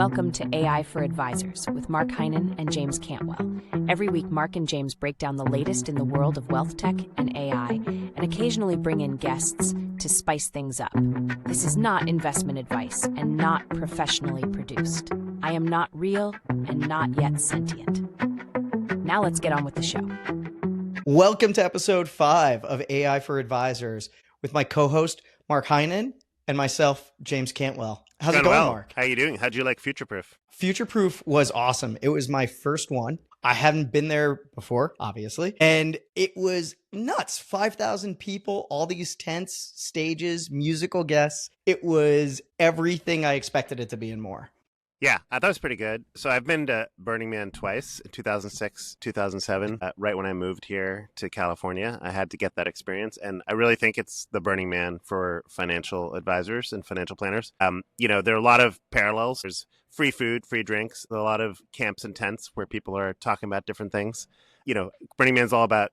Welcome to AI for Advisors with Mark Heynen and James Cantwell. Every week, Mark and James break down the latest in the world of wealth tech and AI, and occasionally bring in guests to spice things up. This is not investment advice and not professionally produced. I am not real and not yet sentient. Now let's get on with the show. Welcome to episode 5 of AI for Advisors with my co-host, Mark Heynen, and myself, James Cantwell. How's it going, Mark? How you doing? How'd you like Futureproof? Futureproof was awesome. It was my first one. I hadn't been there before, obviously, and it was nuts. 5,000 people, all these tents, stages, musical guests. It was everything I expected it to be and more. Yeah, I thought it was pretty good. So I've been to Burning Man twice, in 2006, 2007, right when I moved here to California. I had to get that experience, and I really think it's the Burning Man for financial advisors and financial planners. There are a lot of parallels. There's free food, free drinks, a lot of camps and tents where people are talking about different things. Burning Man's all about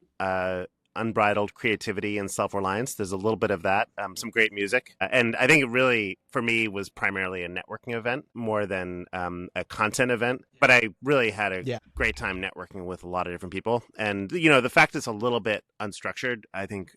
unbridled creativity and self-reliance. There's a little bit of that, some great music. And I think it really, for me, was primarily a networking event more than a content event. But I really had a great time networking with a lot of different people. And, the fact it's a little bit unstructured, I think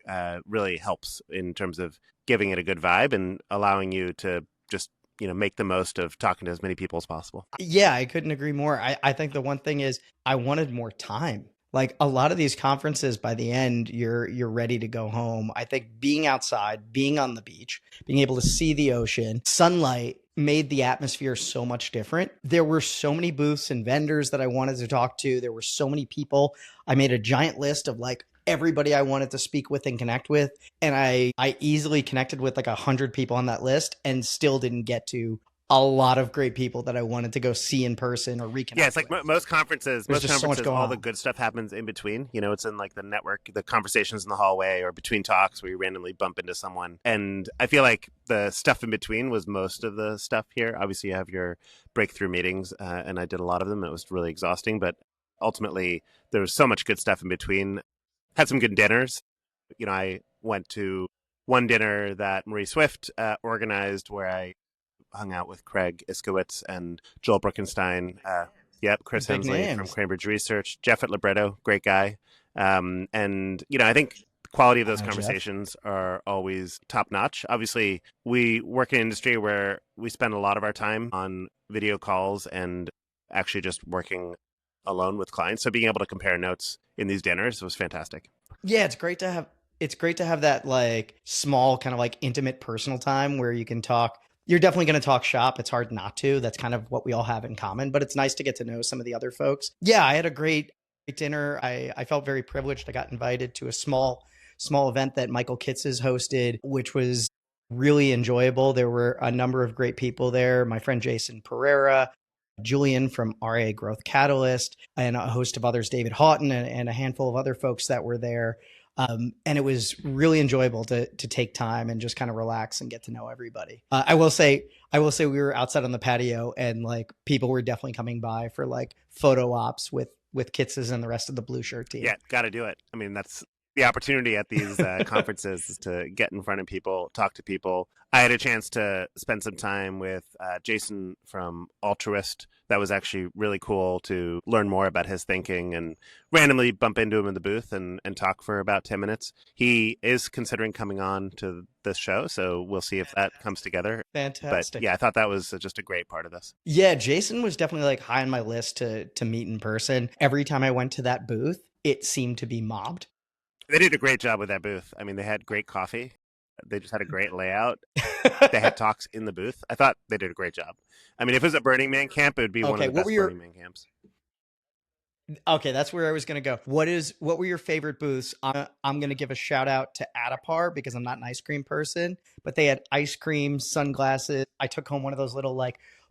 really helps in terms of giving it a good vibe and allowing you to just make the most of talking to as many people as possible. Yeah, I couldn't agree more. I think the one thing is I wanted more time. Like a lot of these conferences, by the end, you're ready to go home. I think being outside, being on the beach, being able to see the ocean, sunlight made the atmosphere so much different. There were so many booths and vendors that I wanted to talk to. There were so many people. I made a giant list of everybody I wanted to speak with and connect with. And I easily connected with 100 people on that list and still didn't get to a lot of great people that I wanted to go see in person or reconnect. Yeah, it's like with. most conferences, So all the good stuff happens in between. It's in the network, the conversations in the hallway or between talks where you randomly bump into someone. And I feel like the stuff in between was most of the stuff here. Obviously, you have your breakthrough meetings, and I did a lot of them. It was really exhausting, but ultimately, there was so much good stuff in between. Had some good dinners. I went to one dinner that Marie Swift organized where I hung out with Craig Iskowitz and Joel Bruckenstein. Chris Big Hensley names from Cambridge Research, Jeff at Libretto, great guy. And I think the quality of those conversations are always top notch. Obviously, we work in an industry where we spend a lot of our time on video calls and actually just working alone with clients. So being able to compare notes in these dinners was fantastic. Yeah, it's great to have that small kind of intimate personal time where you can talk. You're definitely going to talk shop. It's hard not to. That's kind of what we all have in common, but it's nice to get to know some of the other folks. Yeah, I had a great dinner. I felt very privileged. I got invited to a small event that Michael Kitces hosted, which was really enjoyable. There were a number of great people there. My friend Jason Pereira, Julian from RA Growth Catalyst, and a host of others, David Houghton, and a handful of other folks that were there. And it was really enjoyable to take time and just kind of relax and get to know everybody. I will say we were outside on the patio and people were definitely coming by for photo ops with Kitces and the rest of the blue shirt team. Yeah, got to do it. I mean, that's the opportunity at these conferences is to get in front of people, talk to people. I had a chance to spend some time with Jason from Altruist. That was actually really cool to learn more about his thinking and randomly bump into him in the booth and talk for about 10 minutes. He is considering coming on to this show, so we'll see if that comes together. Fantastic. But yeah, I thought that was just a great part of this. Yeah, Jason was definitely high on my list to meet in person. Every time I went to that booth, it seemed to be mobbed. They did a great job with that booth. I mean, they had great coffee. They just had a great layout. They had talks in the booth. I thought they did a great job. I mean, if it was a Burning Man camp, it would be one of the best Burning Man camps. Okay, that's where I was going to go. What were your favorite booths? I'm going to give a shout out to Adapar because I'm not an ice cream person, but they had ice cream, sunglasses. I took home one of those little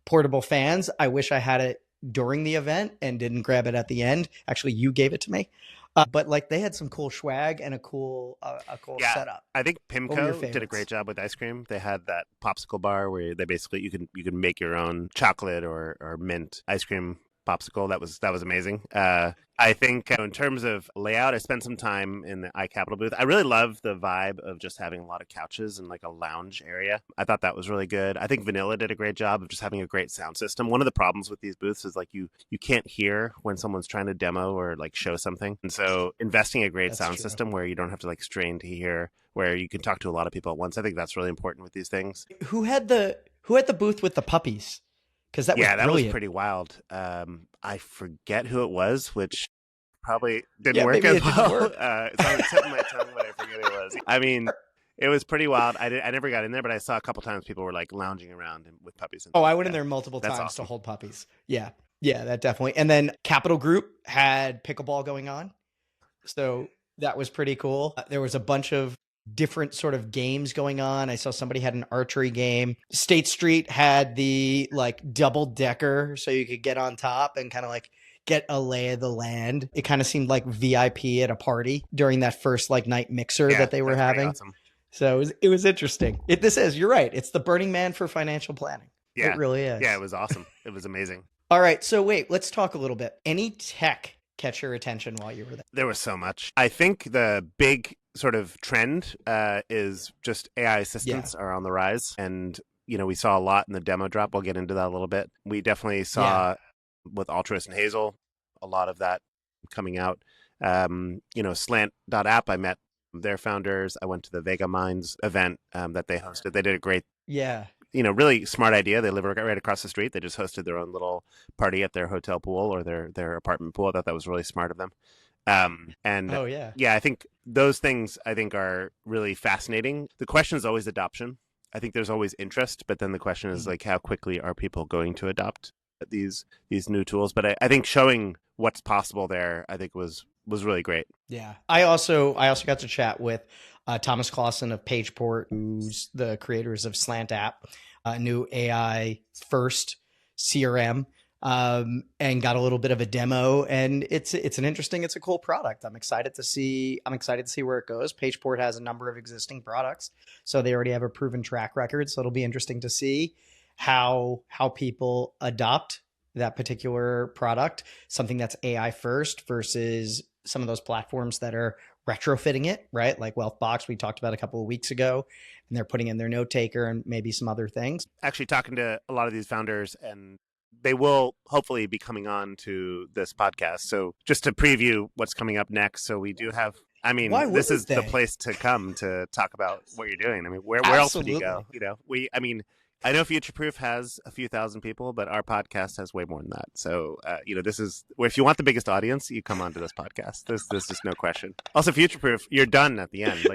portable fans. I wish I had it during the event and didn't grab it at the end. Actually, you gave it to me. But they had some cool swag and a cool setup. I think Pimco did a great job with ice cream. They had that popsicle bar where they basically you can make your own chocolate or mint ice cream popsicle. That was amazing. I think in terms of layout, I spent some time in the iCapital booth. I really love the vibe of just having a lot of couches and like a lounge area. I thought that was really good. I think Vanilla did a great job of just having a great sound system. One of the problems with these booths is like you can't hear when someone's trying to demo or like show something. And so investing a great sound system where you don't have to like strain to hear, where you can talk to a lot of people at once, I think that's really important with these things. Who had the booth with the puppies? Because that was pretty wild. I forget who it was, which probably didn't work as well. Didn't work. It's on the tip of my tongue, but I forget who it was. I mean, it was pretty wild. I never got in there, but I saw a couple times people were like lounging around with puppies. I went in there multiple times to hold puppies. Yeah, that definitely. And then Capital Group had pickleball going on, so that was pretty cool. There was a bunch of different sort of games going on. I saw somebody had an archery game. State Street had the like double decker, so you could get on top and kind of like get a lay of the land. It kind of seemed like VIP at a party during that first like night mixer that they were having. Awesome. So it was interesting. You're right. It's the Burning Man for financial planning. Yeah, it really is. Yeah, it was awesome. It was amazing. All right. So wait, let's talk a little bit. Any tech catch your attention while you were there? There was so much. I think the big sort of trend is just AI assistants are on the rise. And, we saw a lot in the demo drop. We'll get into that a little bit. We definitely saw with Altruist and Hazel, a lot of that coming out. Slant.app, I met their founders. I went to the Vega Minds event that they hosted. They did a great, really smart idea. They live right across the street. They just hosted their own little party at their hotel pool or their apartment pool. I thought that was really smart of them. I think those things are really fascinating. The question is always adoption. I think there's always interest, but then the question is like, how quickly are people going to adopt these new tools? But I think showing what's possible there, I think was really great. Yeah. I also got to chat with Thomas Clausen of Pageport, who's the creators of Slant app, a new AI first CRM. And got a little bit of a demo, and it's a cool product. I'm excited to see where it goes. Pageport has a number of existing products, so they already have a proven track record. So it'll be interesting to see how people adopt that particular product, something that's AI first versus some of those platforms that are retrofitting it, right? Like Wealthbox, we talked about a couple of weeks ago, and they're putting in their note taker and maybe some other things. Actually, talking to a lot of these founders, and they will hopefully be coming on to this podcast. So just to preview what's coming up next. So we do have, this is the place to come to talk about what you're doing. Where else would you go? I know Future Proof has a few thousand people, but our podcast has way more than that. So, this is where if you want the biggest audience, you come onto this podcast. There's just no question. Also, Future Proof, you're done at the end.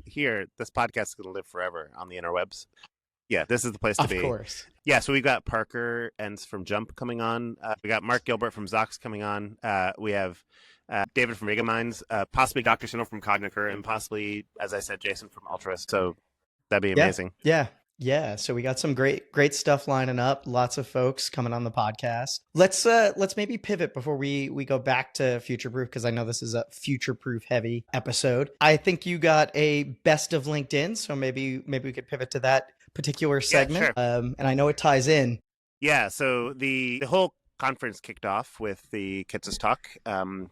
Here, this podcast is going to live forever on the interwebs. Yeah, this is the place to be. Of course. Yeah, so we've got Parker Entz from Jump coming on. We got Mark Gilbert from Zox coming on. We have David from Vega Minds, possibly Dr. Sinel from Cogniker, and possibly, as I said, Jason from Altruist. So that'd be amazing. Yeah. So we got some great stuff lining up. Lots of folks coming on the podcast. Let's maybe pivot before we go back to Future Proof, because I know this is a Future Proof heavy episode. I think you got a best of LinkedIn, so maybe we could pivot to that particular segment. Yeah, sure. And I know it ties in. Yeah. So the whole conference kicked off with the Kitces talk. And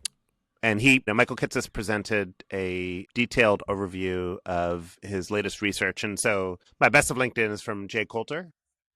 Michael Kitces presented a detailed overview of his latest research. And so my best of LinkedIn is from Jay Coulter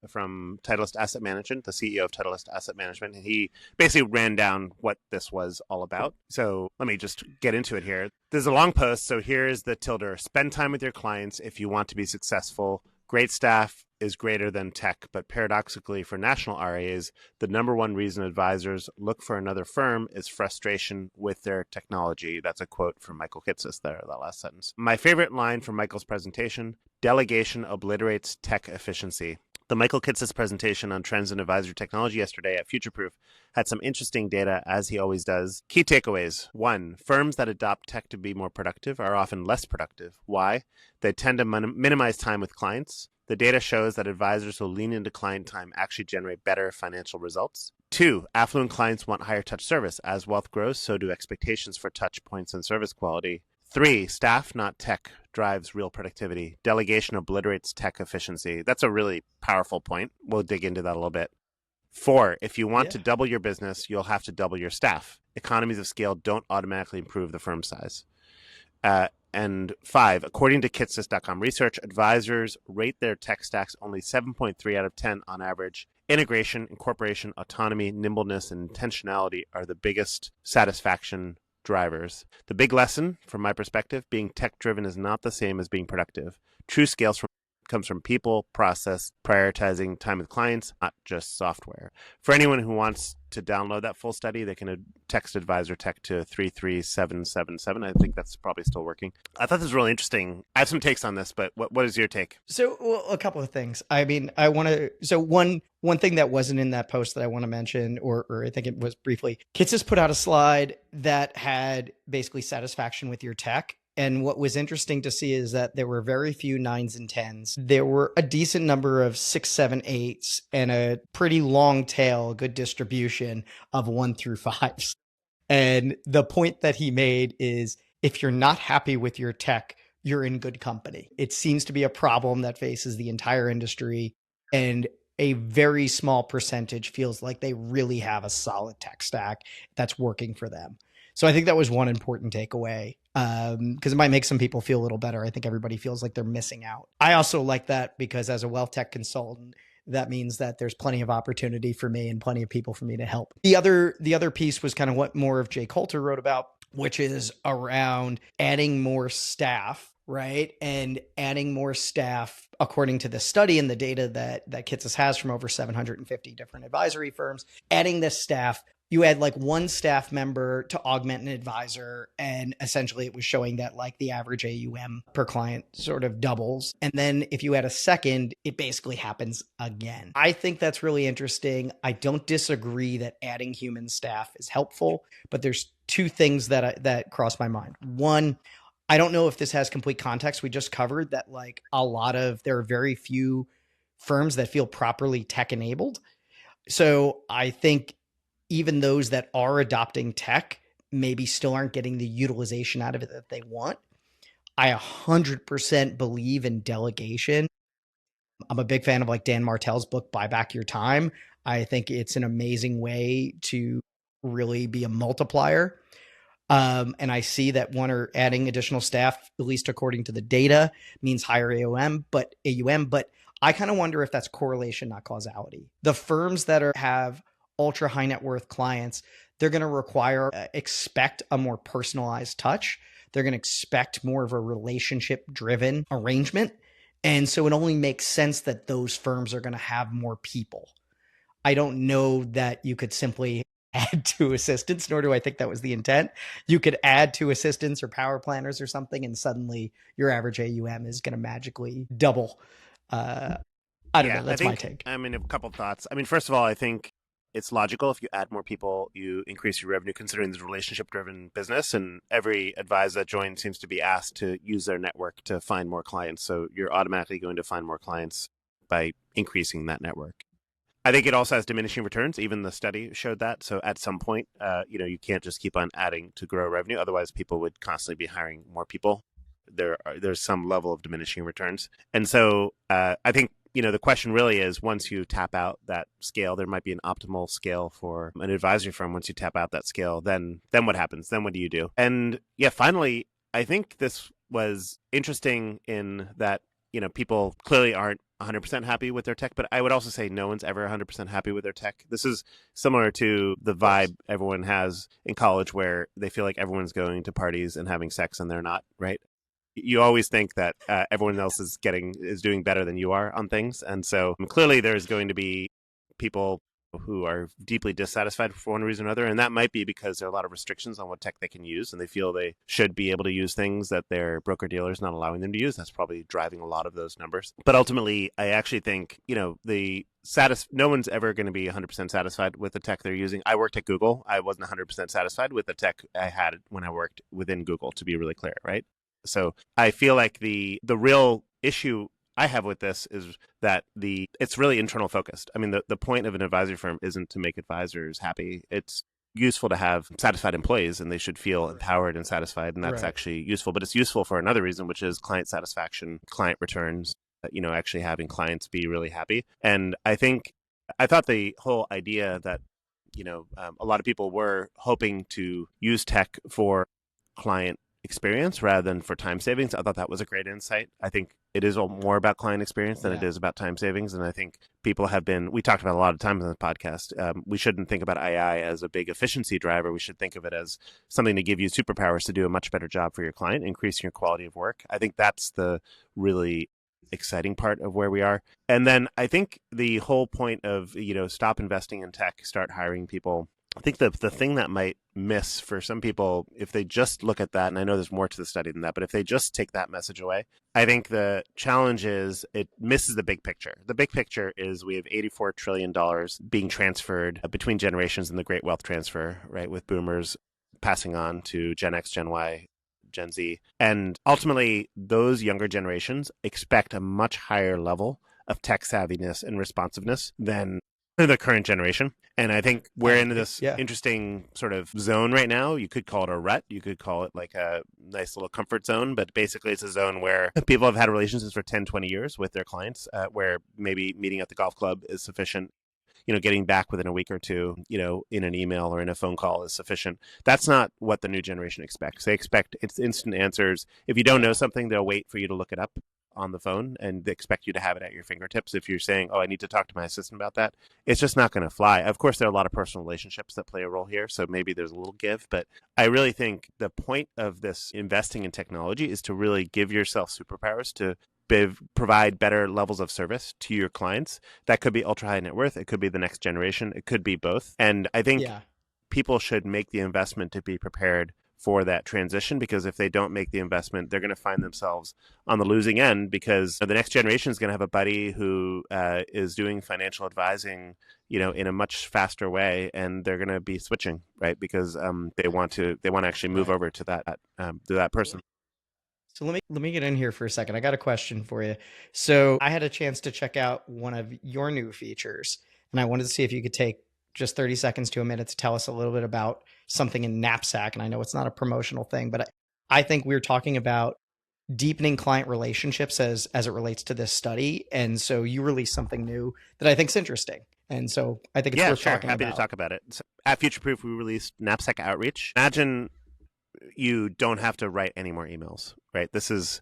from Titleist Asset Management, the CEO of Titleist Asset Management. And he basically ran down what this was all about. So let me just get into it here. There's a long post. So here's the tilde. Spend time with your clients if you want to be successful. Great staff is greater than tech, but paradoxically for national RIAs, the number one reason advisors look for another firm is frustration with their technology. That's a quote from Michael Kitces there, that last sentence. My favorite line from Michael's presentation, delegation obliterates tech efficiency. The Michael Kitces presentation on trends in advisory technology yesterday at FutureProof had some interesting data, as he always does. Key takeaways. 1, firms that adopt tech to be more productive are often less productive. Why? They tend to minimize time with clients. The data shows that advisors who lean into client time actually generate better financial results. 2, affluent clients want higher touch service. As wealth grows, so do expectations for touch points and service quality. 3, staff, not tech, drives real productivity. Delegation obliterates tech efficiency. That's a really powerful point. We'll dig into that a little bit. 4, if you want Yeah. to double your business, you'll have to double your staff. Economies of scale don't automatically improve the firm size. And 5, according to Kitces.com research, advisors rate their tech stacks only 7.3 out of 10 on average. Integration, incorporation, autonomy, nimbleness, and intentionality are the biggest satisfaction drivers. The big lesson, from my perspective, being tech-driven is not the same as being productive. True scale comes from people, process, prioritizing time with clients, not just software. For anyone who wants to download that full study, they can text Advisor Tech to 33777. I think that's probably still working. I thought this was really interesting. I have some takes on this, but what is your take? So a couple of things. I mean, I want to. So one thing that wasn't in that post that I want to mention, or I think it was briefly, Kitces put out a slide that had basically satisfaction with your tech. And what was interesting to see is that there were very few 9s and 10s. There were a decent number of 6, 7, 8s and a pretty long tail, good distribution of 1 through 5s. And the point that he made is if you're not happy with your tech, you're in good company. It seems to be a problem that faces the entire industry, and a very small percentage feels like they really have a solid tech stack that's working for them. So I think that was one important takeaway, because it might make some people feel a little better. I think everybody feels like they're missing out. I also like that because as a wealth tech consultant, that means that there's plenty of opportunity for me and plenty of people for me to help. The other piece was kind of what more of Jay Coulter wrote about, which is around adding more staff, right? And adding more staff according to the study and the data that Kitces has from over 750 different advisory firms. Adding this staff, you add like 1 staff member to augment an advisor, and essentially it was showing that like the average AUM per client sort of doubles. And then if you add a second, it basically happens again. I think that's really interesting. I don't disagree that adding human staff is helpful, but there's 2 things that cross my mind. One, I don't know if this has complete context. We just covered that like there are very few firms that feel properly tech enabled. So I think even those that are adopting tech maybe still aren't getting the utilization out of it that they want. I 100% believe in delegation. I'm a big fan of like Dan Martell's book, Buy Back Your Time. I think it's an amazing way to really be a multiplier. And I see that adding additional staff, at least according to the data, means higher AUM, but I kind of wonder if that's correlation, not causality. The firms that have ultra high net worth clients, they're going to expect a more personalized touch. They're going to expect more of a relationship driven arrangement. And so it only makes sense that those firms are going to have more people. I don't know that you could simply add 2 assistants, nor do I think that was the intent. You could add 2 assistants or power planners or something, and suddenly your average AUM is going to magically double. I don't know. That's my take. I mean, a couple thoughts. I mean, first of all, I think it's logical. If you add more people, you increase your revenue, considering this relationship-driven business, and every advisor that joins seems to be asked to use their network to find more clients. So you're automatically going to find more clients by increasing that network. I think it also has diminishing returns. Even the study showed that. So at some point, you can't just keep on adding to grow revenue. Otherwise, people would constantly be hiring more people. There's some level of diminishing returns. And so I think, the question really is, once you tap out that scale, there might be an optimal scale for an advisory firm. Once you tap out that scale, then what happens? Then what do you do? And finally, I think this was interesting in that, people clearly aren't 100% happy with their tech, but I would also say no one's ever 100% happy with their tech. This is similar to the vibe everyone has in college, where they feel like everyone's going to parties and having sex and they're not, right? You always think that everyone else is doing better than you are on things. And so clearly there's going to be people who are deeply dissatisfied for one reason or another. And that might be because there are a lot of restrictions on what tech they can use, and they feel they should be able to use things that their broker-dealer is not allowing them to use. That's probably driving a lot of those numbers. But ultimately, I actually think, no one's ever going to be 100% satisfied with the tech they're using. I worked at Google. I wasn't 100% satisfied with the tech I had when I worked within Google, to be really clear, right? So I feel like the real issue I have with this is that it's really internal focused. I mean, the point of an advisory firm isn't to make advisors happy. It's useful to have satisfied employees, and they should feel empowered and satisfied, and that's actually useful. But it's useful for another reason, which is client satisfaction, client returns, actually having clients be really happy. And I think I thought the whole idea that, a lot of people were hoping to use tech for client experience rather than for time savings. I thought that was a great insight. I think it is more about client experience than it is about time savings. And I think people have been, we talked about a lot of times on the podcast, we shouldn't think about AI as a big efficiency driver. We should think of it as something to give you superpowers to do a much better job for your client, increasing your quality of work. I think that's the really exciting part of where we are. And then I think the whole point of, stop investing in tech, start hiring people. I think the thing that might miss for some people, if they just look at that, and I know there's more to the study than that, but if they just take that message away, I think the challenge is it misses the big picture. The big picture is we have $84 trillion being transferred between generations in the great wealth transfer, right, with boomers passing on to Gen X, Gen Y, Gen Z. And ultimately, those younger generations expect a much higher level of tech savviness and responsiveness than the current generation. And I think we're in this interesting sort of zone right now. You could call it a rut. You could call it like a nice little comfort zone. But basically, it's a zone where people have had relationships for 10, 20 years with their clients, where maybe meeting at the golf club is sufficient. Getting back within a week or two, in an email or in a phone call is sufficient. That's not what the new generation expects. They expect it's instant answers. If you don't know something, they'll wait for you to look it up on the phone and they expect you to have it at your fingertips. If you're saying, oh, I need to talk to my assistant about that, it's just not going to fly. Of course, there are a lot of personal relationships that play a role here, so maybe there's a little give, but I really think the point of this investing in technology is to really give yourself superpowers to provide better levels of service to your clients. That could be ultra high net worth. It could be the next generation. It could be both. And I think people should make the investment to be prepared for that transition, because if they don't make the investment, they're going to find themselves on the losing end, because the next generation is going to have a buddy who is doing financial advising, in a much faster way, and they're going to be switching, right? Because they want to actually move over to that person. So let me get in here for a second. I got a question for you. So I had a chance to check out one of your new features, and I wanted to see if you could take just 30 seconds to a minute to tell us a little bit about something in Knapsack. And I know it's not a promotional thing, but I think we're talking about deepening client relationships as it relates to this study. And so you released something new that I think is interesting. And so I think it's worth talking about. Happy to talk about it. So at Futureproof, we released Knapsack Outreach. Imagine you don't have to write any more emails, right? This is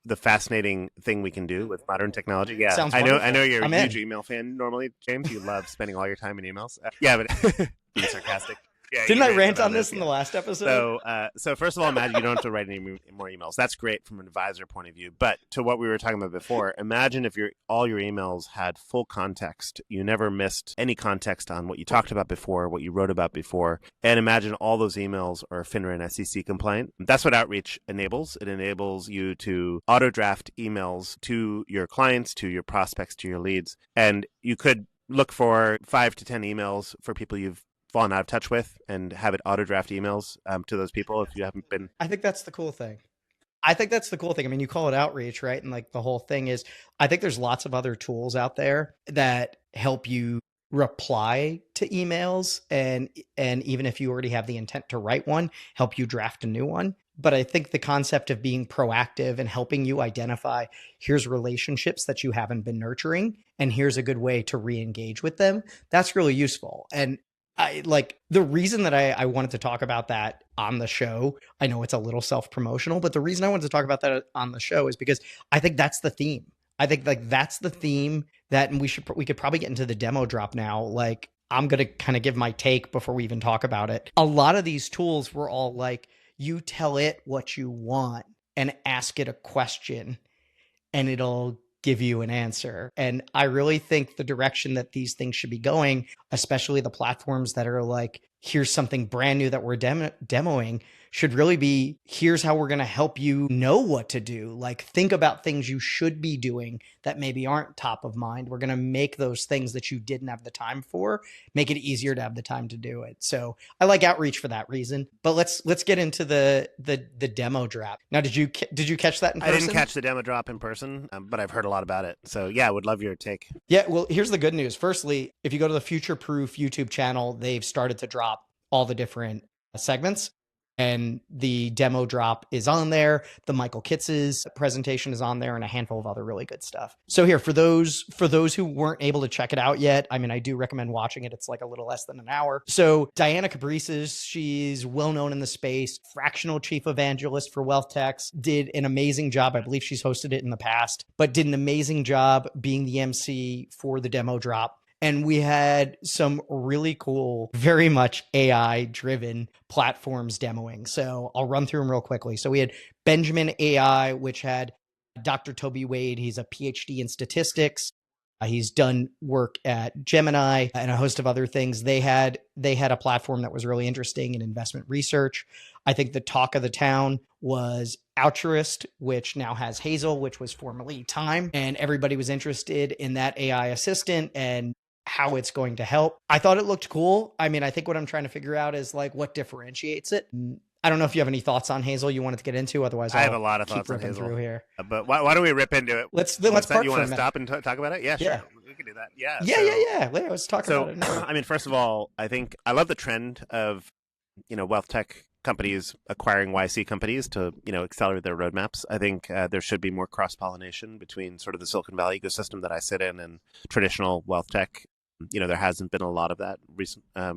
the fascinating thing we can do with modern technology. Yeah, sounds I wonderful. know you're I'm a huge in. email fan normally, James. You love spending all your time in emails. But being sarcastic. Yeah, Didn't I rant on this in the last episode? So first of all, imagine you don't have to write any more emails. That's great from an advisor point of view. But to what we were talking about before, imagine if all your emails had full context. You never missed any context on what you talked about before, what you wrote about before. And imagine all those emails are FINRA and SEC compliant. That's what Outreach enables. It enables you to auto draft emails to your clients, to your prospects, to your leads. And you could look for 5 to 10 emails for people you've fallen out of touch with and have it auto draft emails to those people if you haven't been. I think that's the cool thing. I mean, you call it outreach, right? And like the whole thing is, I think there's lots of other tools out there that help you reply to emails, and even if you already have the intent to write one, help you draft a new one. But I think the concept of being proactive and helping you identify, here's relationships that you haven't been nurturing, and here's a good way to re-engage with them, that's really useful. And I like the reason that I wanted to talk about that on the show. I know it's a little self-promotional, but the reason I wanted to talk about that on the show is because I think that's the theme. I think like that's the theme that we could probably get into the demo drop now. Like I'm going to kind of give my take before we even talk about it. A lot of these tools were all like, you tell it what you want and ask it a question and it'll give you an answer. And I really think the direction that these things should be going, especially the platforms that are like, here's something brand new that we're demoing, should really be, here's how we're going to help you know what to do. Like think about things you should be doing that maybe aren't top of mind. We're going to make those things that you didn't have the time for, make it easier to have the time to do it. So I like outreach for that reason. But let's get into the demo drop. Now, did you catch that in person? I didn't catch the demo drop in person, but I've heard a lot about it. So yeah, I would love your take. Yeah, well, here's the good news. Firstly, if you go to the Futureproof YouTube channel, they've started to drop all the different segments. And the demo drop is on there. The Michael Kitces presentation is on there, and a handful of other really good stuff. So here, for those who weren't able to check it out yet, I mean, I do recommend watching it. It's like a little less than an hour. So Diana Caprices, she's well known in the space, fractional chief evangelist for Wealth Techs, did an amazing job. I believe she's hosted it in the past, but did an amazing job being the MC for the demo drop. And we had some really cool, very much AI-driven platforms demoing. So I'll run through them real quickly. So we had Benjamin AI, which had Dr. Toby Wade. He's a PhD in statistics. He's done work at Gemini and a host of other things. They had a platform that was really interesting in investment research. I think the talk of the town was Altruist, which now has Hazel, which was formerly Time. And everybody was interested in that AI assistant and how it's going to help. I thought it looked cool. I mean, I think what I'm trying to figure out is like what differentiates it. I don't know if you have any thoughts on Hazel you wanted to get into. Otherwise, I have a lot of thoughts on Hazel through here. But why don't we rip into it? Let's part. You want to stop and talk about it? Yeah, sure. Yeah. We can do that. Yeah. Yeah. Let's talk about it. I mean, first of all, I think I love the trend of wealth tech companies acquiring YC companies to accelerate their roadmaps. I think there should be more cross-pollination between sort of the Silicon Valley ecosystem that I sit in and traditional wealth tech. There hasn't been a lot of that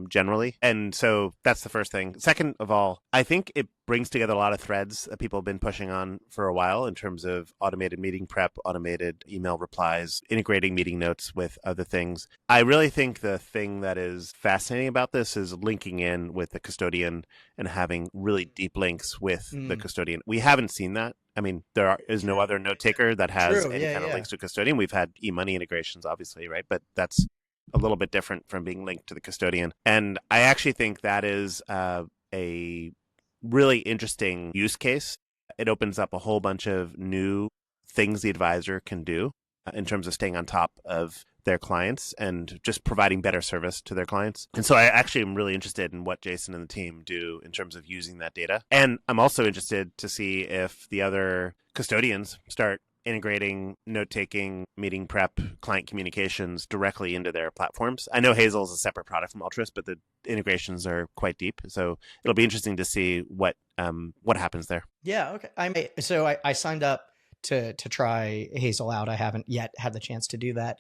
generally. And so that's the first thing. Second of all, I think it brings together a lot of threads that people have been pushing on for a while in terms of automated meeting prep, automated email replies, integrating meeting notes with other things. I really think the thing that is fascinating about this is linking in with the custodian and having really deep links with the custodian. We haven't seen that. I mean, there is no other note taker that has any kind of links to custodian. We've had e-money integrations, obviously, right? But that's a little bit different from being linked to the custodian. And I actually think that is a really interesting use case. It opens up a whole bunch of new things the advisor can do in terms of staying on top of their clients and just providing better service to their clients. And so I actually am really interested in what Jason and the team do in terms of using that data. And I'm also interested to see if the other custodians start integrating note-taking, meeting prep, client communications directly into their platforms. I know Hazel is a separate product from Altruist, but the integrations are quite deep. So it'll be interesting to see what happens there. Yeah, okay. I signed up to try Hazel out. I haven't yet had the chance to do that.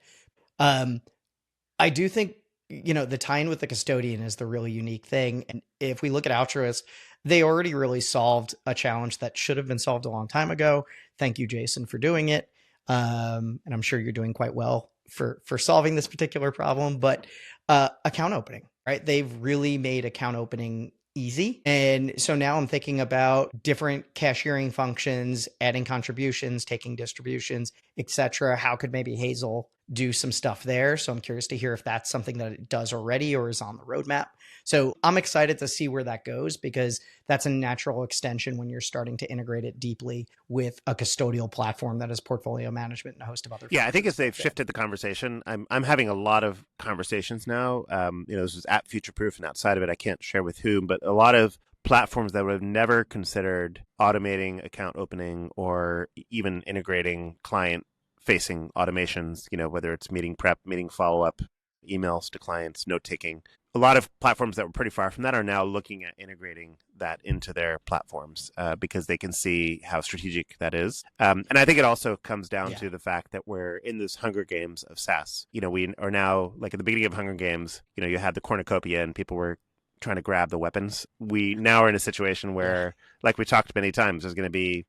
I do think, the tie-in with the custodian is the really unique thing. And if we look at Altruist, they already really solved a challenge that should have been solved a long time ago. Thank you, Jason, for doing it. And I'm sure you're doing quite well for solving this particular problem. But account opening, right? They've really made account opening easy. And so now I'm thinking about different cashiering functions, adding contributions, taking distributions, etc. How could maybe Hazel do some stuff there? So I'm curious to hear if that's something that it does already or is on the roadmap. So I'm excited to see where that goes because that's a natural extension when you're starting to integrate it deeply with a custodial platform that is portfolio management and a host of other. Yeah, I think as they've shifted the conversation, I'm having a lot of conversations now. This is at Futureproof and outside of it, I can't share with whom, but a lot of platforms that would have never considered automating account opening or even integrating client-facing automations, whether it's meeting prep, meeting follow-up, emails to clients, note-taking. A lot of platforms that were pretty far from that are now looking at integrating that into their platforms because they can see how strategic that is. And I think it also comes down to the fact that we're in this Hunger Games of SaaS. We are now, like at the beginning of Hunger Games, you had the cornucopia and people were trying to grab the weapons. We now are in a situation where, like we talked many times, there's going to be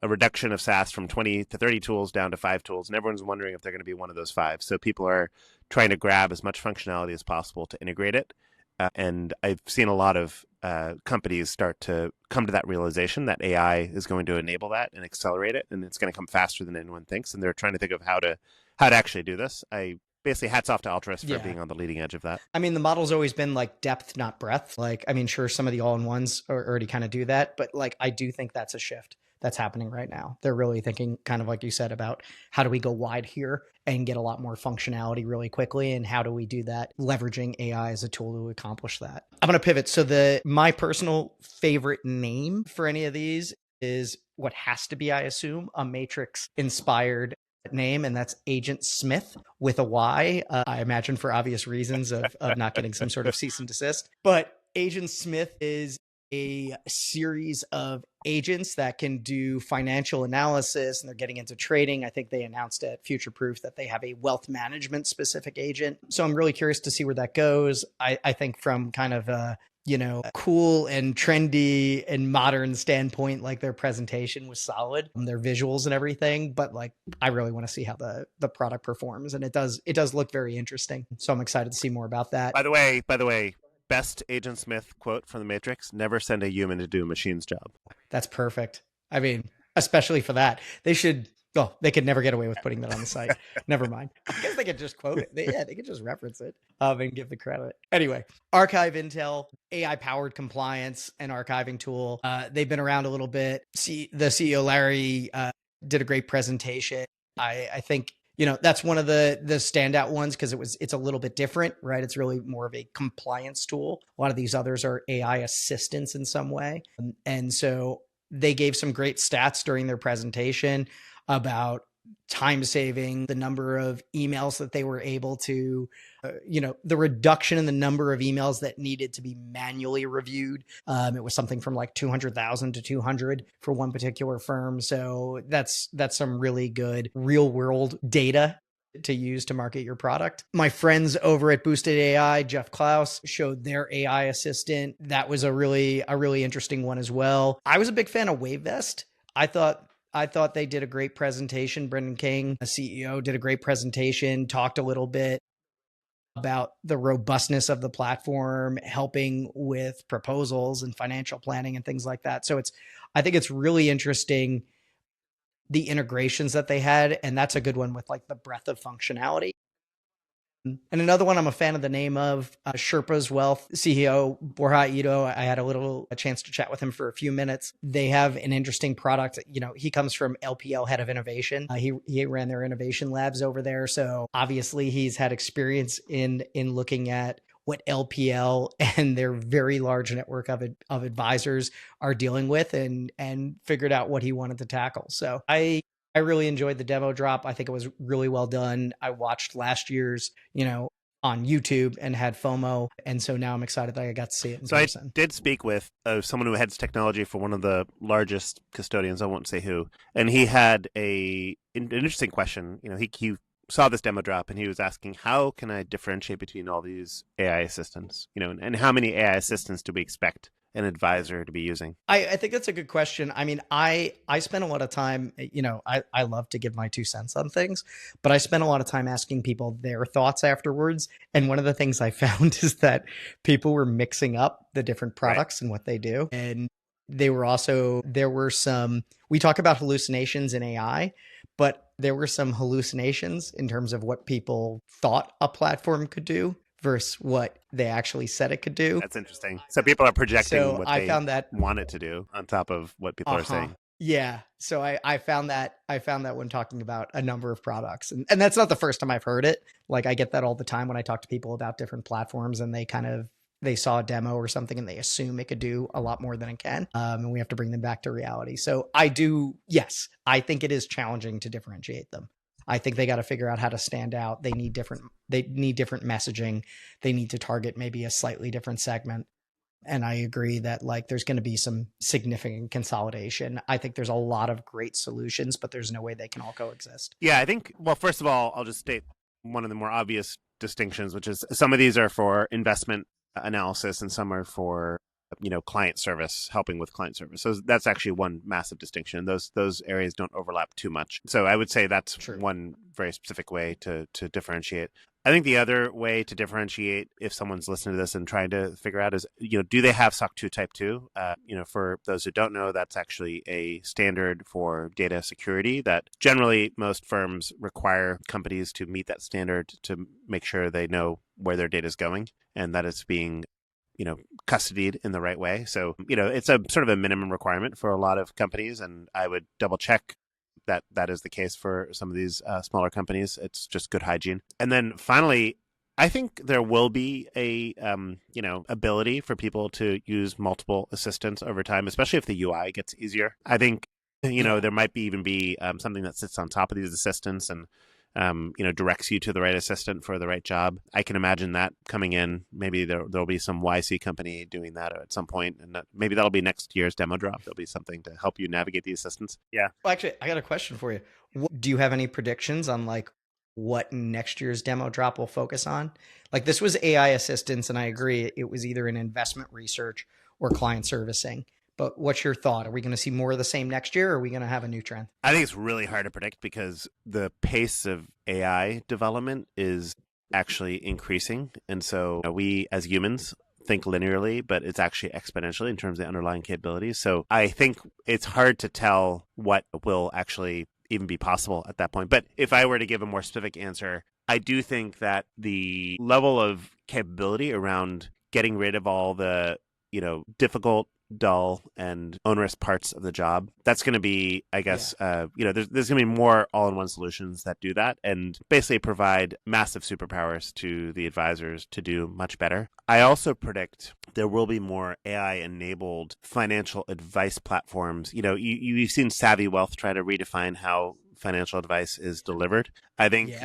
a reduction of SaaS from 20 to 30 tools down to 5 tools. And everyone's wondering if they're going to be one of those 5. So people are trying to grab as much functionality as possible to integrate it. And I've seen a lot of companies start to come to that realization that AI is going to enable that and accelerate it. And it's going to come faster than anyone thinks. And they're trying to think of how to actually do this. I basically hats off to Altruist for being on the leading edge of that. I mean, the model's always been like depth, not breadth. Sure, some of the all-in-ones already kind of do that. But I do think that's a shift that's happening right now. They're really thinking kind of like you said about how do we go wide here and get a lot more functionality really quickly. And how do we do that? Leveraging AI as a tool to accomplish that. I'm going to pivot. So my personal favorite name for any of these is what has to be, I assume, a Matrix inspired name, and that's Agent Smith with a Y. I imagine for obvious reasons of not getting some sort of cease and desist. But Agent Smith is a series of agents that can do financial analysis, and they're getting into trading. I think they announced at Future Proof that they have a wealth management specific agent. So I'm really curious to see where that goes. I think from kind of a cool and trendy and modern standpoint, like their presentation was solid, their visuals and everything, but like I really want to see how the product performs, and it does look very interesting. So I'm excited to see more about that. By the way, best Agent Smith quote from The Matrix: "Never send a human to do a machine's job." That's perfect. I mean, especially for that, they could never get away with putting that on the site. Never mind. I guess they could just quote it. They could just reference it and give the credit. Anyway, Archive Intel, AI-powered compliance and archiving tool. They've been around a little bit. The CEO, Larry, did a great presentation. I think, that's one of the standout ones because it's a little bit different, right? It's really more of a compliance tool. A lot of these others are AI assistants in some way. And so they gave some great stats during their presentation about time saving, the number of emails that they were able to, the reduction in the number of emails that needed to be manually reviewed. It was something from like 200,000 to 200 for one particular firm. So that's some really good real world data to use to market your product. My friends over at Boosted AI, Jeff Klaus, showed their AI assistant. That was a really interesting one as well. I was a big fan of WaveVest. I thought they did a great presentation. Brendan King, the CEO, did a great presentation, talked a little bit about the robustness of the platform, helping with proposals and financial planning and things like that. So I think it's really interesting, the integrations that they had. And that's a good one with like the breadth of functionality. And another one I'm a fan of the name of, Sherpa's Wealth CEO, Borja Ito. I had a chance to chat with him for a few minutes. They have an interesting product. He comes from LPL, head of innovation. He ran their innovation labs over there. So obviously he's had experience in looking at what LPL and their very large network of advisors are dealing with and figured out what he wanted to tackle. So I really enjoyed the demo drop. I think it was really well done. I watched last year's, on YouTube and had FOMO. And so now I'm excited that I got to see it in person. I did speak with someone who heads technology for one of the largest custodians. I won't say who. And he had an interesting question. He saw this demo drop and he was asking, how can I differentiate between all these AI assistants? And how many AI assistants do we expect an advisor to be using? I think that's a good question. I mean, I spend a lot of time, I love to give my 2 cents on things, but I spend a lot of time asking people their thoughts afterwards. And one of the things I found is that people were mixing up the different products and what they do. And there were some, we talk about hallucinations in AI, but there were some hallucinations in terms of what people thought a platform could do versus what they actually said it could do. That's interesting. So people are projecting what they found that want it to do on top of what people are saying. Yeah. So I found that when talking about a number of products, and that's not the first time I've heard it. Like I get that all the time when I talk to people about different platforms, and they saw a demo or something and they assume it could do a lot more than it can. And we have to bring them back to reality. So I think it is challenging to differentiate them. I think they got to figure out how to stand out. They need different messaging. They need to target maybe a slightly different segment. And I agree that like there's going to be some significant consolidation. I think there's a lot of great solutions, but there's no way they can all coexist. Yeah, I think, well, first of all, I'll just state one of the more obvious distinctions, which is some of these are for investment analysis and some are for client service, helping with client service. So that's actually one massive distinction. Those areas don't overlap too much. So I would say that's True. One very specific way to differentiate. I think the other way to differentiate, if someone's listening to this and trying to figure out, is, do they have SOC 2 Type 2? For those who don't know, that's actually a standard for data security that generally most firms require companies to meet that standard to make sure they know where their data is going and that it's being custodied in the right way. So, it's a sort of a minimum requirement for a lot of companies. And I would double check that is the case for some of these smaller companies. It's just good hygiene. And then finally, I think there will be a, ability for people to use multiple assistants over time, especially if the UI gets easier. I think, there might even be something that sits on top of these assistants and directs you to the right assistant for the right job. I can imagine that coming in. Maybe there'll be some YC company doing that at some point, and maybe that'll be next year's demo drop. There'll be something to help you navigate the assistants. Yeah. Well, actually, I got a question for you. Do you have any predictions on like what next year's demo drop will focus on? Like this was AI assistance, and I agree it was either in investment research or client servicing. But what's your thought? Are we going to see more of the same next year, or are we going to have a new trend? I think it's really hard to predict because the pace of AI development is actually increasing. And so we as humans think linearly, but it's actually exponentially in terms of the underlying capabilities. So I think it's hard to tell what will actually even be possible at that point. But if I were to give a more specific answer, I do think that the level of capability around getting rid of all the, difficult, dull, and onerous parts of the job, that's going to be, I guess, there's going to be more all-in-one solutions that do that and basically provide massive superpowers to the advisors to do much better. I also predict there will be more AI-enabled financial advice platforms. You've seen Savvy Wealth try to redefine how financial advice is delivered. I think,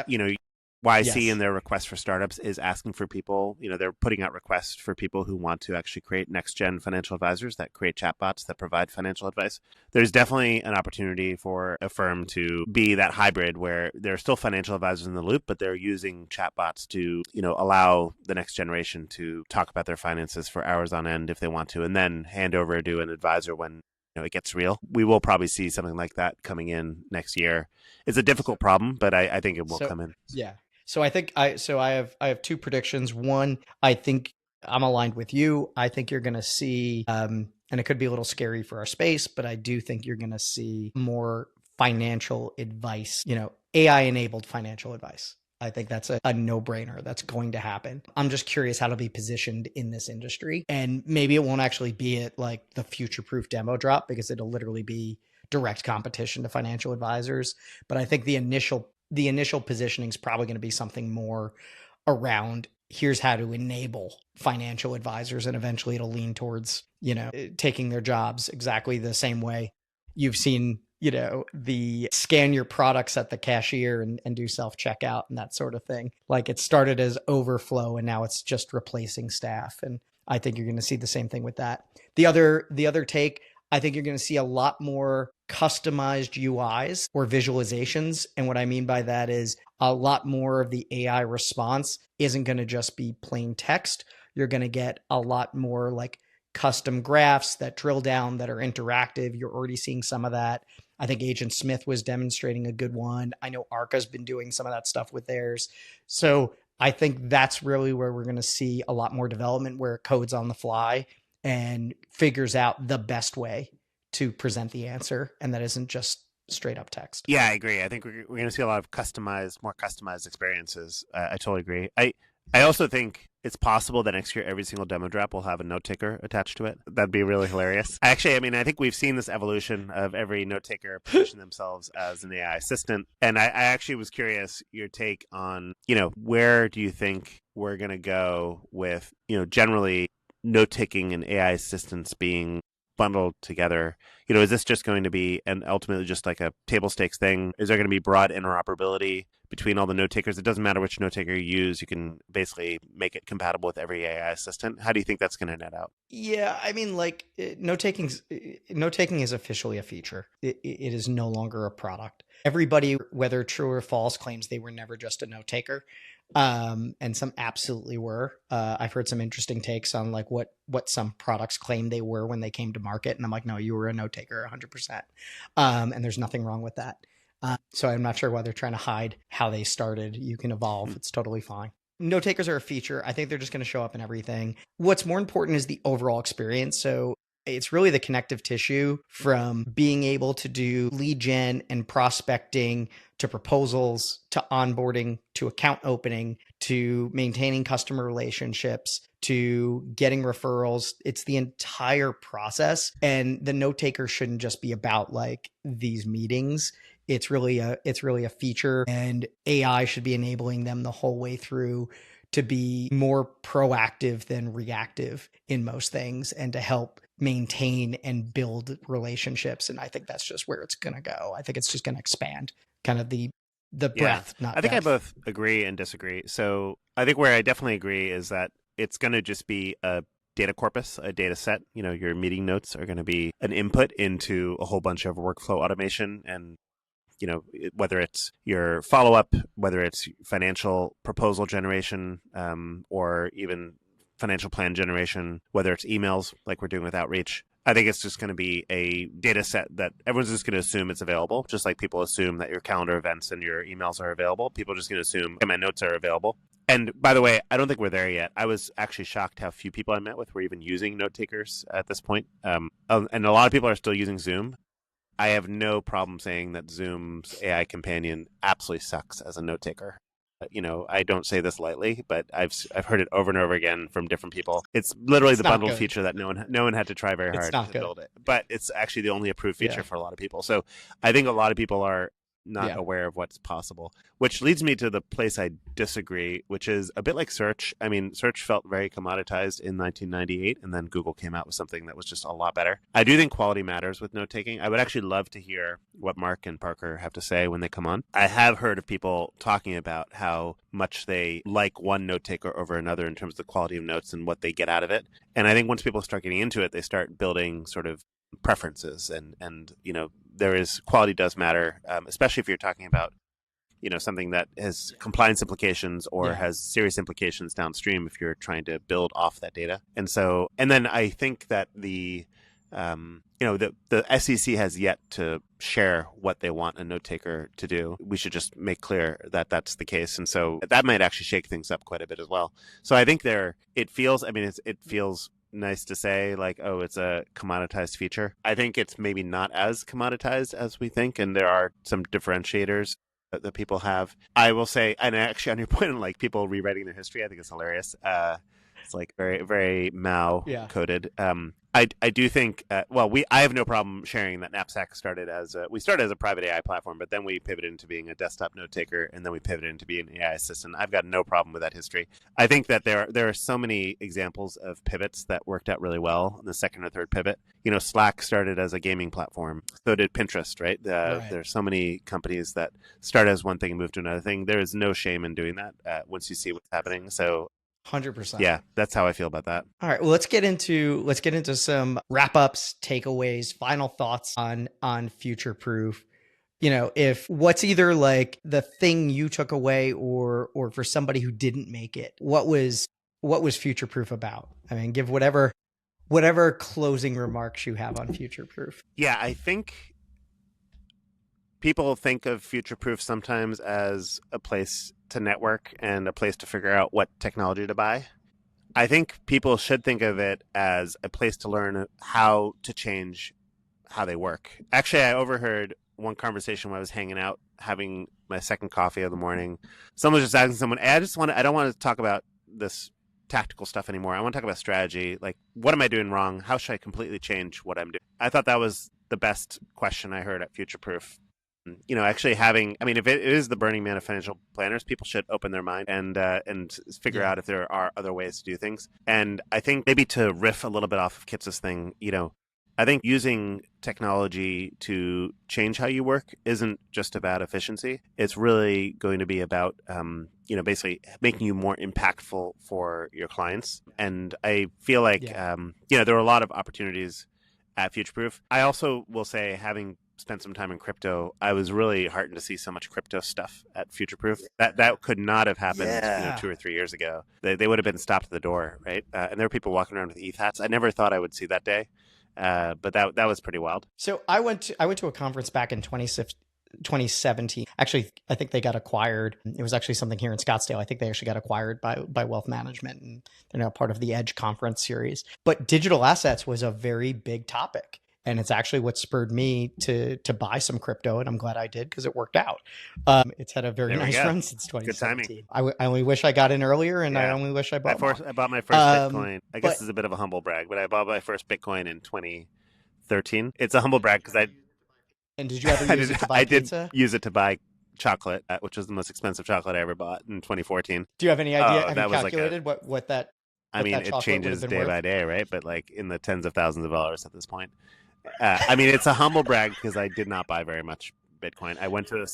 YC in their request for startups is asking for people, they're putting out requests for people who want to actually create next-gen financial advisors that create chatbots that provide financial advice. There's definitely an opportunity for a firm to be that hybrid where there are still financial advisors in the loop, but they're using chatbots to, allow the next generation to talk about their finances for hours on end if they want to, and then hand over to an advisor when it gets real. We will probably see something like that coming in next year. It's a difficult problem, but I think it will come in. Yeah. So I think I have two predictions. One, I think I'm aligned with you. I think you're going to see, and it could be a little scary for our space, but I do think you're going to see more financial advice, AI-enabled financial advice. I think that's a no-brainer. That's going to happen. I'm just curious how to be positioned in this industry. And maybe it won't actually be at like the future-proof demo drop because it'll literally be direct competition to financial advisors. But I think the initial positioning is probably going to be something more around here's how to enable financial advisors, and eventually it'll lean towards, taking their jobs exactly the same way you've seen, the scan your products at the cashier and do self-checkout and that sort of thing. Like it started as overflow and now it's just replacing staff. And I think you're going to see the same thing with that. The other take, I think you're going to see a lot more customized UIs or visualizations. And what I mean by that is a lot more of the AI response isn't going to just be plain text. You're going to get a lot more like custom graphs that drill down that are interactive. You're already seeing some of that. I think Agent Smith was demonstrating a good one. I know Arca's been doing some of that stuff with theirs. So I think that's really where we're going to see a lot more development, where it codes on the fly and figures out the best way to present the answer. And that isn't just straight up text. Yeah, I agree. I think we're going to see a lot of more customized experiences. I totally agree. I also think it's possible that next year every single demo drop will have a note taker attached to it. That'd be really hilarious. Actually, I think we've seen this evolution of every note taker position themselves as an AI assistant. And I actually was curious your take on, where do you think we're going to go with, generally note taking and AI assistants being bundled together? Is this just going to be and ultimately just like a table stakes thing? Is there going to be broad interoperability between all the note takers? It doesn't matter which note taker you use. You can basically make it compatible with every AI assistant. How do you think that's going to net out? Yeah, note taking is officially a feature. It is no longer a product. Everybody, whether true or false, claims they were never just a note taker. And some absolutely were. I've heard some interesting takes on like what some products claim they were when they came to market. And I'm like, no, you were a note taker 100%. And there's nothing wrong with that. So I'm not sure why they're trying to hide how they started. You can evolve. It's totally fine. Note takers are a feature. I think they're just going to show up in everything. What's more important is the overall experience. So it's really the connective tissue from being able to do lead gen and prospecting to proposals, to onboarding, to account opening, to maintaining customer relationships, to getting referrals. It's the entire process. And the note taker shouldn't just be about like these meetings. It's really a feature, and AI should be enabling them the whole way through to be more proactive than reactive in most things and to help maintain and build relationships. And I think that's just where it's going to go. I think it's just going to expand kind of the the breadth, not I think depth. I both agree and disagree. So I think where I definitely agree is that it's going to just be a data corpus, a data set. Your meeting notes are going to be an input into a whole bunch of workflow automation and whether it's your follow-up, whether it's financial proposal generation, or even financial plan generation, whether it's emails like we're doing with Outreach. I think it's just going to be a data set that everyone's just going to assume it's available, just like people assume that your calendar events and your emails are available. People are just going to assume my notes are available. And by the way, I don't think we're there yet. I was actually shocked how few people I met with were even using note takers at this point. And a lot of people are still using Zoom. I have no problem saying that Zoom's AI companion absolutely sucks as a note taker. I don't say this lightly, but I've heard it over and over again from different people. It's literally the bundled feature that no one had to try very hard to build it. But it's actually the only approved feature for a lot of people. So I think a lot of people are not aware of what's possible, which leads me to the place I disagree, which is a bit like search. I mean, search felt very commoditized in 1998, and then Google came out with something that was just a lot better. I do think quality matters with note-taking. I would actually love to hear what Mark and Parker have to say when they come on. I have heard of people talking about how much they like one note-taker over another in terms of the quality of notes and what they get out of it. And I think once people start getting into it, they start building sort of preferences and quality does matter, especially if you're talking about something that has compliance implications or has serious implications downstream if you're trying to build off that data. And then I think that the SEC has yet to share what they want a note taker to do. We should just make clear that that's the case. And so that might actually shake things up quite a bit as well. So I think it feels nice to say like, oh, it's a commoditized feature. I think it's maybe not as commoditized as we think, and there are some differentiators that people have. I will say, and actually on your point on like people rewriting their history, I think it's hilarious. It's like very, very Mao coded. I do think, I have no problem sharing that Knapsack started as a private AI platform, but then we pivoted into being a desktop note taker, and then we pivoted into being an AI assistant. I've got no problem with that history. I think that there are so many examples of pivots that worked out really well in the second or third pivot. Slack started as a gaming platform. So did Pinterest, right? There are so many companies that start as one thing and move to another thing. There is no shame in doing that once you see what's happening. So 100%. Yeah, that's how I feel about that. All right. Well, let's get into some wrap-ups, takeaways, final thoughts on future proof. If what's either like the thing you took away or for somebody who didn't make it, what was future proof about? I mean, give whatever closing remarks you have on future proof. Yeah, I think people think of future proof sometimes as a place to network and a place to figure out what technology to buy. I think people should think of it as a place to learn how to change how they work. Actually, I overheard one conversation when I was hanging out, having my second coffee of the morning. Someone was just asking someone, I don't want to talk about this tactical stuff anymore. I want to talk about strategy. Like, what am I doing wrong? How should I completely change what I'm doing? I thought that was the best question I heard at Future Proof. Actually if it is the Burning Man of financial planners, people should open their mind and figure out if there are other ways to do things. And I think maybe to riff a little bit off of Kitces' thing, I think using technology to change how you work isn't just about efficiency. It's really going to be about, basically making you more impactful for your clients. And I feel like, there are a lot of opportunities at Future Proof. I also will say, having spent some time in crypto, I was really heartened to see so much crypto stuff at Future Proof. That could not have happened 2 or 3 years ago. They would have been stopped at the door, right? And there were people walking around with ETH hats. I never thought I would see that day, but that was pretty wild. So I went to a conference back in 2017. Actually, I think they got acquired. It was actually something here in Scottsdale. I think they actually got acquired by Wealth Management, and they're now part of the Edge conference series. But digital assets was a very big topic. And it's actually what spurred me to buy some crypto. And I'm glad I did because it worked out. It's had a very nice run since 2017. I only wish I got in earlier, and I only wish I bought more. I bought my first Bitcoin. I guess it's a bit of a humble brag, but I bought my first Bitcoin in 2013. It's a humble brag because And did you ever use it to buy pizza? I did use it to buy chocolate, which was the most expensive chocolate I ever bought in 2014. Do you have any idea? Have you calculated what that? It changes day by day, right? But like in the tens of thousands of dollars at this point. It's a humble brag because I did not buy very much Bitcoin. I went to the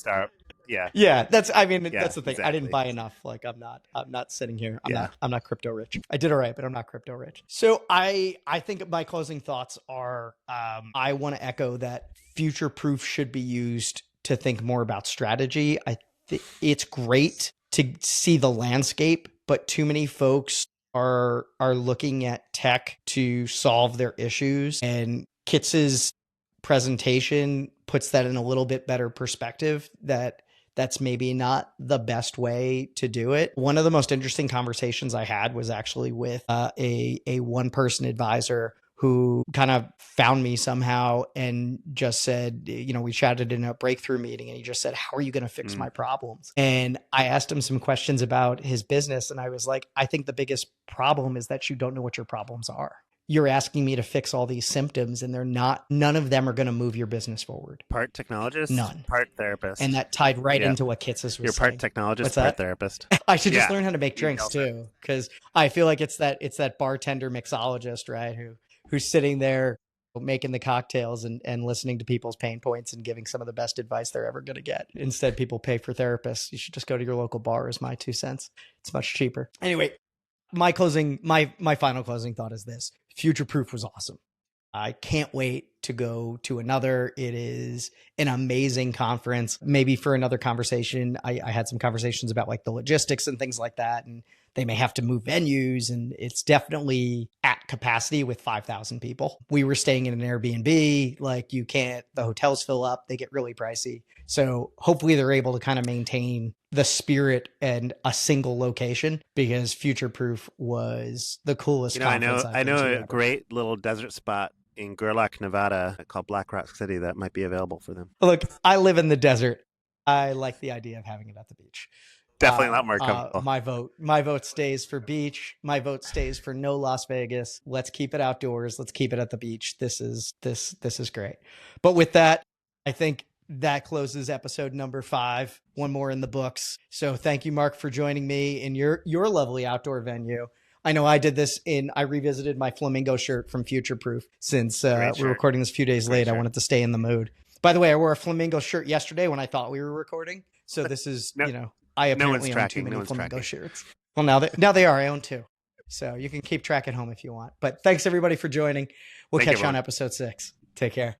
Yeah, that's the thing. Exactly. I didn't buy enough. Like I'm not sitting here. I'm not crypto rich. I did all right, but I'm not crypto rich. So I think my closing thoughts are, I want to echo that future proof should be used to think more about strategy. It's great to see the landscape, but too many folks are looking at tech to solve their issues, and Kitz's presentation puts that in a little bit better perspective, that's maybe not the best way to do it. One of the most interesting conversations I had was actually with a one-person advisor who kind of found me somehow and just said, we chatted in a breakthrough meeting, and he just said, how are you going to fix my problems? And I asked him some questions about his business, and I was like, I think the biggest problem is that you don't know what your problems are. You're asking me to fix all these symptoms, and none of them are going to move your business forward. Part technologist, none. Part therapist. And that tied right into what Kitces was saying. You're part technologist, part therapist. I should just learn how to make drinks too, because I feel like it's that bartender mixologist, right? Who's sitting there making the cocktails and listening to people's pain points and giving some of the best advice they're ever going to get. Instead, people pay for therapists. You should just go to your local bar, is my 2 cents. It's much cheaper. Anyway, my final closing thought is this. Future Proof was awesome. I can't wait to go to another. It is an amazing conference. Maybe for another conversation, I had some conversations about like the logistics and things like that, and they may have to move venues, and it's definitely at capacity with 5,000 people. We were staying in an Airbnb. Like the hotels fill up, they get really pricey. So hopefully they're able to kind of maintain the spirit and a single location, because Future Proof was the coolest conference. I know a great little desert spot in Gerlach, Nevada called Black Rock City that might be available for them. Look, I live in the desert. I like the idea of having it at the beach. Definitely a lot more comfortable. My vote stays for beach. My vote stays for no Las Vegas. Let's keep it outdoors. Let's keep it at the beach. This is great. But with that, I think that closes episode number 5. One more in the books. So thank you, Mark, for joining me in your lovely outdoor venue. I know I did this I revisited my flamingo shirt from Future Proof since we're recording this a few days late. I wanted to stay in the mood. By the way, I wore a flamingo shirt yesterday when I thought we were recording. So this is, I apparently own too many flamingo shirts. Well, now they are. I own 2. So you can keep track at home if you want. But thanks everybody for joining. We'll catch you on episode 6. Take care.